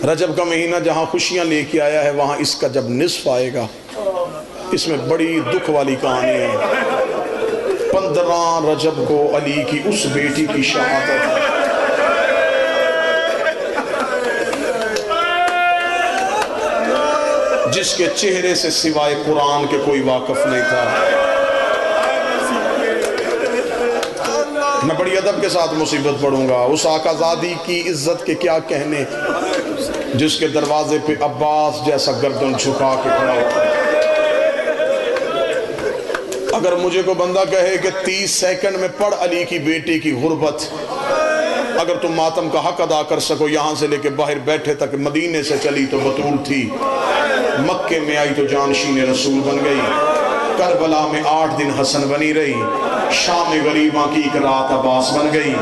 رجب کا مہینہ جہاں خوشیاں لے کے آیا ہے وہاں اس کا جب نصف آئے گا اس میں بڑی دکھ والی کہانی ہے۔ 15 رجب کو علی کی اس بیٹی کی شہادت ہے۔ جس کے چہرے سے سوائے قرآن کے کوئی واقف نہیں تھا۔ میں بڑی ادب کے ساتھ مصیبت پڑھوں گا۔ اس آقا زادی کی عزت کے کیا کہنے جس کے دروازے پہ عباس جیسا گردن جھکا کے کھڑا ہوتا ہے۔ اگر مجھے کو بندہ کہے کہ 30 سیکنڈ میں پڑھ علی کی بیٹی کی غربت، اگر تم ماتم کا حق ادا کر سکو یہاں سے لے کے باہر بیٹھے تک، مدینے سے چلی تو بطول تھی، مکے میں آئی تو جانشین رسول بن گئی، کربلا میں 8 دن حسن بنی رہی، شام غریباں کی ایک رات عباس بن گئی،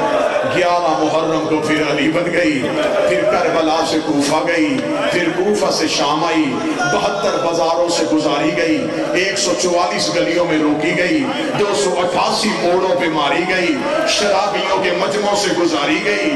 11 محرم کو پھر علی بن گئی، پھر کربلا سے کوفہ گئی، پھر کوفہ سے شام آئی، 72 بازاروں سے گزاری گئی، 144 گلیوں میں روکی گئی، 288 موڑوں پہ ماری گئی، شرابیوں کے مجمعوں سے گزاری گئی،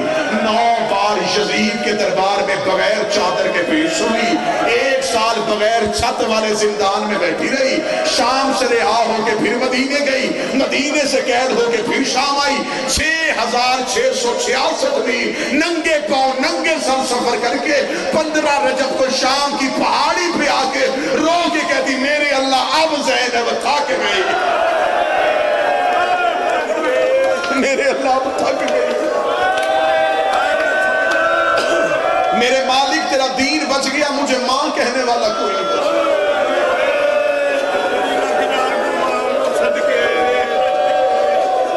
9 بار یزید کے دربار میں بغیر چادر کے پیش ہوئی، 1 سال بغیر چھت والے زندان میں بیٹھی رہی، شام سے رہا ہو کے پھر مدینے گئی، مدینے سے قید ہو کے پھر شام آئی، 6666 میل ننگے پاؤں ننگے سر سفر کر کے 15 رجب کو شام کی پہاڑی پہ آ کے رو کے کہتی میرے اللہ اب زینب تھک گئی، میرے اللہ اب تھک گئی، میرے مالک تیرا دین بچ گیا، مجھے ماں کہنے والا کوئی نہیں بچ گیا۔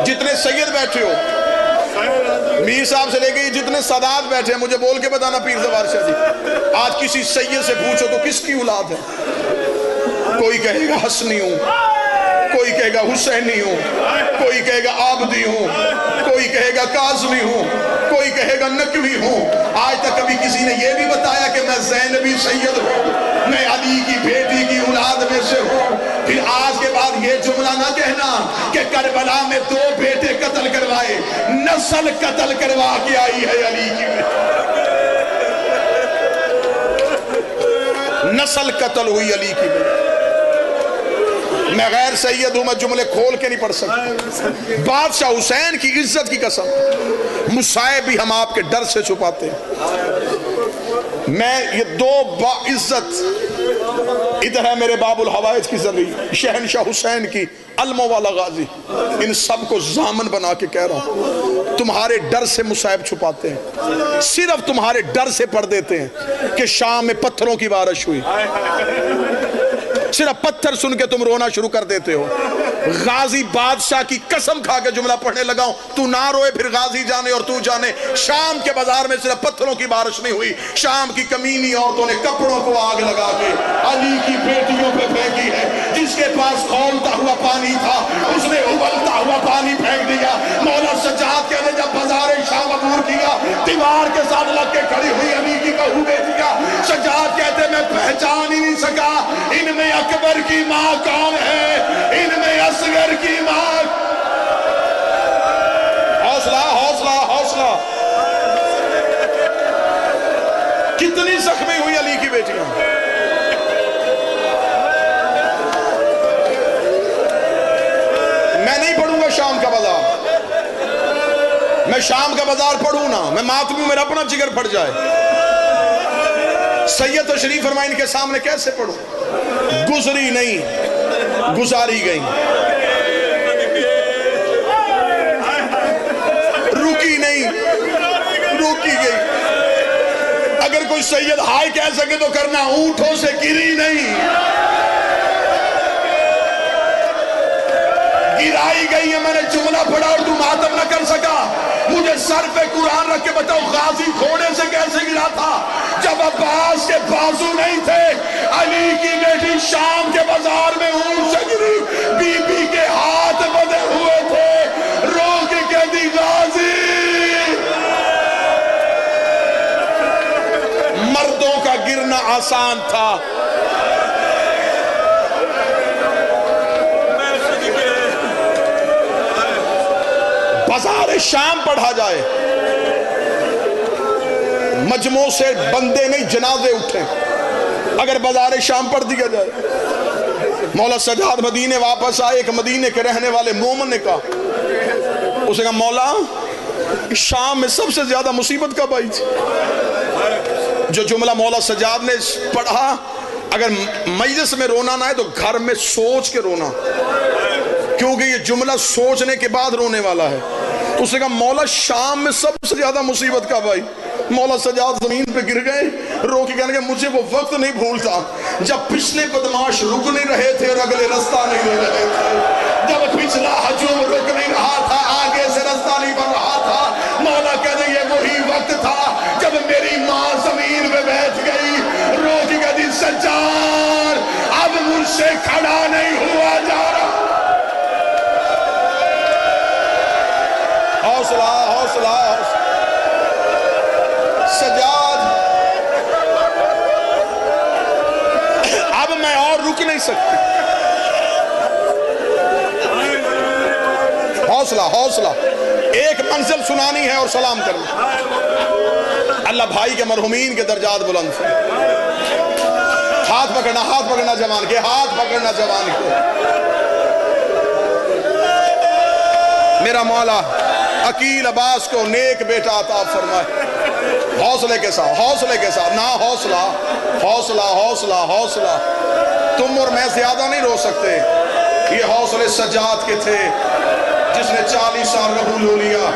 جتنے سید بیٹھے ہو میر صاحب سے لے کے جتنے سادات بیٹھے ہیں، مجھے بول کے بتانا پیر زوار شاہ جی، آج کسی سید سے پوچھو تو کس کی اولاد ہے؟ کوئی کہے گا حسنی ہوں، کوئی کہے گا حسینی ہوں، کوئی کہے گا عابدی ہوں، کوئی کہے گا کاظمی ہوں، کوئی کہے گا نقوی ہوں۔ آج تک کبھی کسی نے یہ بھی بتایا کہ میں زینبی سید ہوں، میں علی کی بیٹی کی اولاد میں سے ہوں؟ پھر آج کے بعد یہ جملہ نہ کہنا کہ کربلا میں 2 بیٹے قتل کروائے، نسل قتل کروا کے آئی ہے علی کی بیٹی، نسل قتل ہوئی علی کی بیٹی۔ میں غیر سید ہوں، میں جملے کھول کے نہیں پڑھ سکتا۔ بادشاہ حسین کی عزت کی قسم، مصائب بھی ہم آپ کے ڈر سے چھپاتے ہیں۔ میں یہ 2 باعزت، ادھر ہے میرے باب الحوائج کی زرعی، شہنشاہ حسین کی علم والا غازی، ان سب کو ضامن بنا کے کہہ رہا ہوں، تمہارے ڈر سے مصائب چھپاتے ہیں، صرف تمہارے ڈر سے پڑھ دیتے ہیں کہ شام میں پتھروں کی بارش ہوئی، صرف پتھر سن کے تم رونا شروع کر دیتے ہو۔ غازی بادشاہ کی قسم کھا کے جملہ پڑھنے لگا ہوں، تو نہ روئے پھر غازی جانے اور تو جانے، شام کے بازار میں صرف پتھروں کی بارش نہیں ہوئی، شام کی کمینی عورتوں نے کپڑوں کو آگ لگا کے علی کی بیٹیوں پہ پھینکی ہے، جس کے پاس کھولتا ہوا پانی تھا اس نے ابلتا ہوا پانی پھینک دیا۔ مولا سجاد کہتے جب بازار شام عبور کیا، دیوار کے ساتھ لگ کے کھڑی ہوئی علی کی بہو بیٹیاں، سجاد کہتے میں پہچان ہی نہیں سکا ان میں اکبر کی ماں کون ہے، ان میں اصغر کی ماں۔ حوصلہ حوصلہ حوصلہ، کتنی زخمی ہوئی علی کی بیٹیاں۔ میں نہیں پڑھوں گا شام کا بازار، میں شام کا بازار پڑھوں نا، میں ماتمی ہوں، میرا اپنا جگر پھٹ جائے۔ سید تشریف فرمائیں ان کے سامنے کیسے پڑھوں؟ گزری نہیں گزاری گئی، رکی نہیں روکی گئی۔ اگر کوئی سید ہائے کہہ سکے تو کرنا، اونٹوں سے گری نہیں، گرائی گئی ہے۔ میں نے جملہ پڑھا اور تو ماتم نہ کر سکا، مجھے سر پہ قرآن رکھ کے بتاؤ غازی گھوڑے سے کیسے گرا تھا؟ جب عباس کے بازو نہیں تھے، علی کی بیٹی شام کے بازار میں اونٹ سے گری، بی بی کے ہاتھ بدے ہوئے تھے، رو کے کہتی غازی۔ مردوں کا گرنا آسان تھا، بازار شام پڑھا جائے، مجموع سے بندے نہیں جنازے اٹھے اگر بازار شام پڑھ دیا جائے. مولا سجاد مدینے واپس آئے. ایک مدینے کے رہنے والے مومن نے کہا, اسے کہا مولا شام میں سب سے زیادہ مصیبت کب آئی تھی؟ جو جملہ مولا سجاد نے پڑھا, اگر مجلس میں رونا نہ ہے تو گھر میں سوچ کے رونا, کیونکہ یہ جملہ سوچنے کے بعد رونے والا ہے. تو اس نے کہا مولا شام میں سب سے زیادہ مصیبت کب آئی؟ مولا سجاد زمین پہ گر گئے, رو کے کہنے کہ مجھے وہ وقت نہیں بھولتا جب پچھلے بدماش رک نہیں رہے تھے اور اگلے رستہ نہیں دے رہے تھے, جب پچھلا ہجوم رک نہیں رہا تھا, آگے سے رستہ نہیں بن رہا تھا. مولا کہتے یہ وہی وقت تھا جب میری ماں زمین پہ بیٹھ گئی, رو کے کہتی سجاد اب مجھ سے کھڑا نہیں ہوا جا رہا. حوصلہ حوصلہ سجاد, اب میں اور رک نہیں سکتی. حوصلہ حوصلہ, ایک منزل سنانی ہے اور سلام کرنا. اللہ بھائی کے مرحومین کے درجات بلند سے. ہاتھ پکڑنا جوان کے, ہاتھ پکڑنا جوان کے. میرا مولا عقیل عباس کو نیک بیٹا عطا فرمائے. حوصلے کے ساتھ نہ حوصلہ حوصلہ حوصلہ حوصلہ. تم اور میں زیادہ نہیں رو سکتے. یہ حوصلے سجاد کے تھے جس نے 40 سال قبول ہو لیا.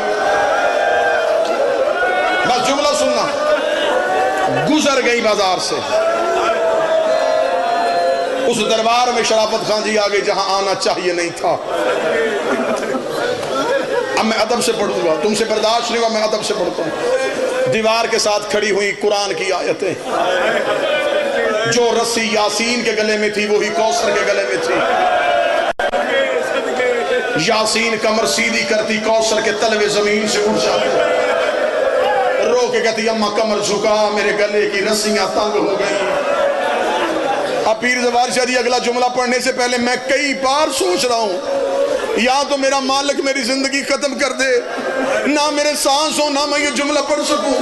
بس جملہ سننا, گزر گئی بازار سے, اس دربار میں شرافت خان جی آگے جہاں آنا چاہیے نہیں تھا. اب میں ادب سے پڑھوں گا, تم سے برداشت نہیں ہوا, میں ادب سے پڑھتا ہوں. دیوار کے ساتھ کھڑی ہوئی قرآن کی آیتیں, جو رسی یاسین کے گلے میں تھی وہی کوثر کے گلے میں تھی. یاسین کمر سیدھی کرتی, کوثر کے تلوے زمین سے اٹھ جاتے. رو کے کہتی اماں کمر جھکا, میرے گلے کی رسیاں تنگ ہو گئی. اب پیر زوار شاہ جی اگلا جملہ پڑھنے سے پہلے میں کئی بار سوچ رہا ہوں یا تو میرا مالک میری زندگی ختم کر دے, نہ میرے سانس ہو, نہ میں یہ جملہ پڑھ سکوں.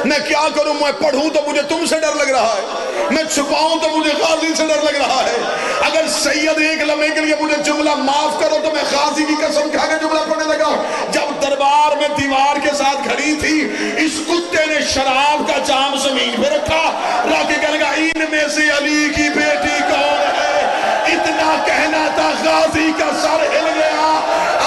میں کیا کروں؟ میں پڑھوں تو مجھے تم سے ڈر لگ رہا ہے, میں چھپاؤں تو مجھے قاضی سے ڈر لگ رہا ہے. اگر سید ایک لمحے کے لیے مجھے جملہ معاف کرو تو میں قاضی کی قسم کھا کے جملہ پڑھنے لگا. جب دربار میں دیوار کے ساتھ کھڑی تھی, اس کتے نے شراب کا جام زمین پہ رکھا, رکھ کے کہنے لگا ان میں سے علی کی بیٹی کون ہے؟ اتنا کہنا تھا, غازی کا سر ہل گیا.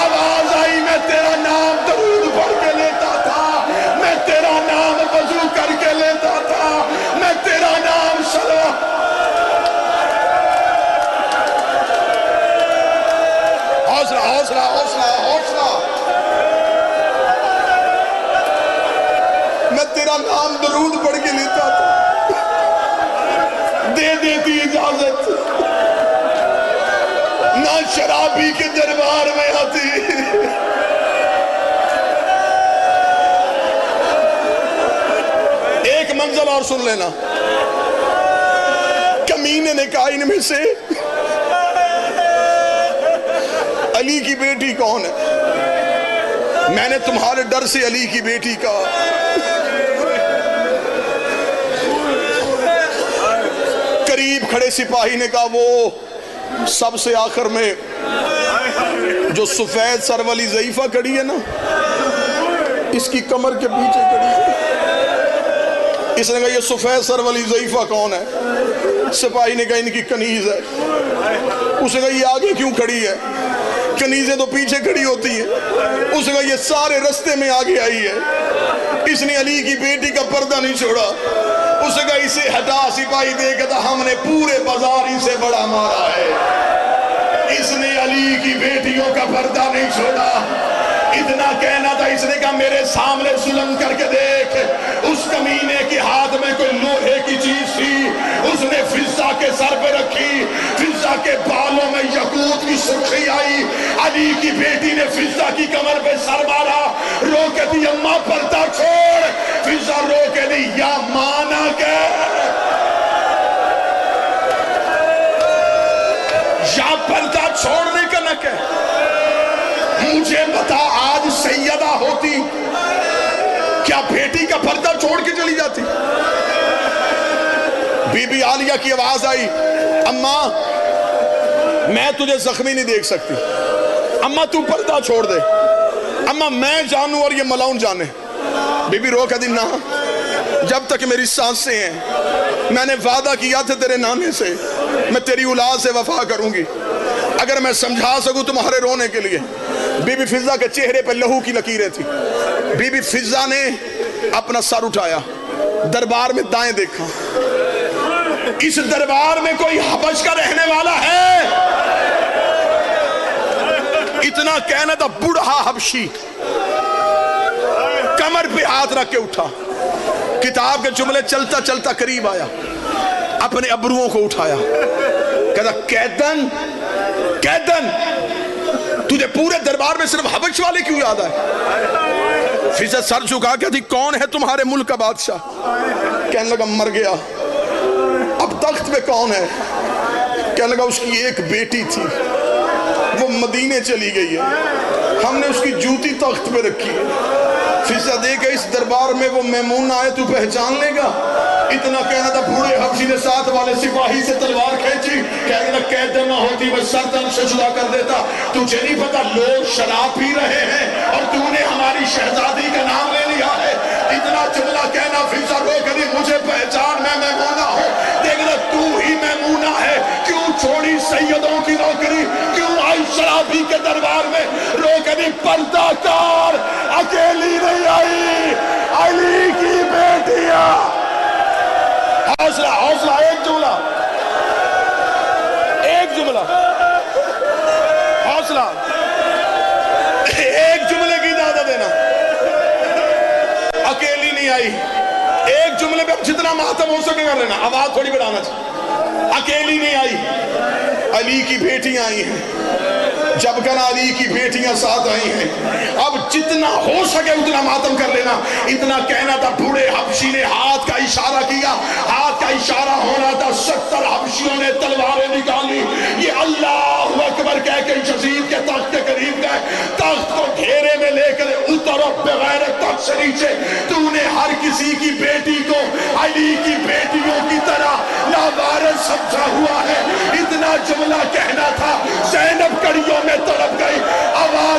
آواز آئی میں تیرا نام درود پڑھ کے لیتا تھا, میں تیرا نام وضو کر کے لیتا تھا, میں تیرا نام صلوات. حوصلہ حوصلہ حوصلہ حوصلہ, میں تیرا نام درود پڑھ کے لیتا تھا. دے دیتی اجازت, نہ شرابی کے دربار میں آتی. ایک منزل اور سن لینا. کمینے نے کہا ان میں سے علی کی بیٹی کون ہے؟ میں نے تمہارے ڈر سے علی کی بیٹی کہا. قریب کھڑے سپاہی نے کہا وہ سب سے آخر میں جو سفید سر والی ضعیفہ کھڑی ہے نا, اس کی کمر کے پیچھے کھڑی ہے. اس نے کہا یہ سفید سر والی ضعیفہ کون ہے؟ سپاہی نے کہا ان کی کنیز ہے. اس نے کہا یہ آگے کیوں کھڑی ہے؟ کنیزیں تو پیچھے کھڑی ہوتی ہیں. اس نے کہا یہ سارے رستے میں آگے آئی ہے, اس نے علی کی بیٹی کا پردہ نہیں چھوڑا. اس نے کہا اسے ہٹا. سپاہی دیکھا تھا ہم نے پورے بازار ہی سے بڑا مارا ہے, اس نے علی کی بیٹیوں کا پردہ نہیں چھوڑا. اتنا کہنا تھا, اس نے کہا میرے سامنے ظلم کر کے دیکھ. اس کمینے کے ہاتھ میں کوئی لوہے کی چیز تھی, اس نے فضہ کے سر پہ رکھی, فضہ کے بالوں میں یاقوت کی سرخی آئی. علی کی بیٹی نے فضہ کی کمر پہ سر مارا, رو کے دی اماں پردہ چھوڑ. فضہ رو کے دی یا مانا کہ یا پردہ چھوڑنے کا نہ کہ. مجھے بتا آج سیدہ ہوتی کیا بیٹی کا پردہ چھوڑ کے چلی جاتی؟ بی بی عالیہ کی آواز آئی، اماں میں تجھے زخمی نہیں دیکھ سکتی، اماں تو پردہ چھوڑ دے، اماں میں جانوں اور یہ ملاؤن جانے۔ بی بی رو کہتی نہ، جب تک میری سانسیں ہیں میں نے وعدہ کیا تھا تیرے نانے سے میں تیری اولاد سے وفا کروں گی، اگر میں سمجھا سکوں تمہارے رونے کے لیے۔ بی بی فضہ کے چہرے پہ لہو کی لکیریں تھی۔ بی بی فضہ نے اپنا سر اٹھایا، دربار میں دائیں دیکھا، اس دربار میں کوئی حبش کا رہنے والا ہے؟ اتنا کہنا تھا، بوڑھا حبشی کمر پہ ہاتھ رکھ کے اٹھا، کتاب کے جملے چلتا چلتا قریب آیا، اپنے ابروؤں کو اٹھایا، کہتا قیدن قیدن، تجھے پورے دربار میں صرف حبش والے کیوں یاد آئے؟ فضہ سر جھکا کہتی کون ہے تمہارے ملک کا بادشاہ؟ کہنے لگا مر گیا، اب تخت پہ کون ہے؟ کہنے لگا اس کی ایک بیٹی تھی، وہ مدینے چلی گئی ہے، ہم نے اس کی جوتی تخت پہ رکھی ہے۔ فضہ دیکھا اس دربار میں وہ میمونہ آئے تو پہچان لے گا؟ اتنا کہنا تھا، بوڑھے حبشی نے ساتھ والے سپاہی سے تلوار کھینچی، کہنے لگا قید نہ ہوتی میں سر تن سے جدا کر دیتا، تجھے نہیں پتا لوگ شراب پی رہے ہیں اور تو نے ہماری شہزادی کا نام لے لیا ہے۔ اتنا جملہ کہنا، فضہ رو کہی مجھے پہچان، میں میمونہ ہوں۔ دیکھنا تو ہی میمونہ ہے، کیوں چھوڑی سیدوں کی نوکری، کیوں آئی شرابی کے دربار میں؟ رو کہی پردہ کار اکیلی نہیں آئی، علی کی بیٹیاں۔ حوصلہ حوصلہ، ایک جملہ ایک جملہ، حوصلہ، ایک جملے کی اجازت دینا، اکیلی نہیں آئی، ایک جملے پہ جتنا ماتم ہو سکے کر لینا، آواز تھوڑی بڑھانا چاہیے۔ اکیلی نہیں آئی، علی کی بیٹیاں آئی ہیں، جب کنا علی کی بیٹیاں ساتھ آئی ہیں، اب جتنا ہو سکے اتنا ماتم کر لینا۔ اتنا کہنا تھا، بوڑھے حبشی نے ہاتھ کا اشارہ کیا، ہاتھ کا اشارہ ہونا تھا، 70 حبشیوں نے تلواریں نکالی، یہ اللہ اکبر کہہ کے یزید کے تخت کے قریب گئے، تخت کو گھیرے میں لے کر اترو بغیر تخت سے نیچے، تو نے ہر کسی کی بیٹی کو علی کی بیٹیوں کی طرح لاوارث سمجھا ہوا ہے۔ اتنا جملہ کہنا تھا، زینب کڑیوں میں تڑپ گئی، آواز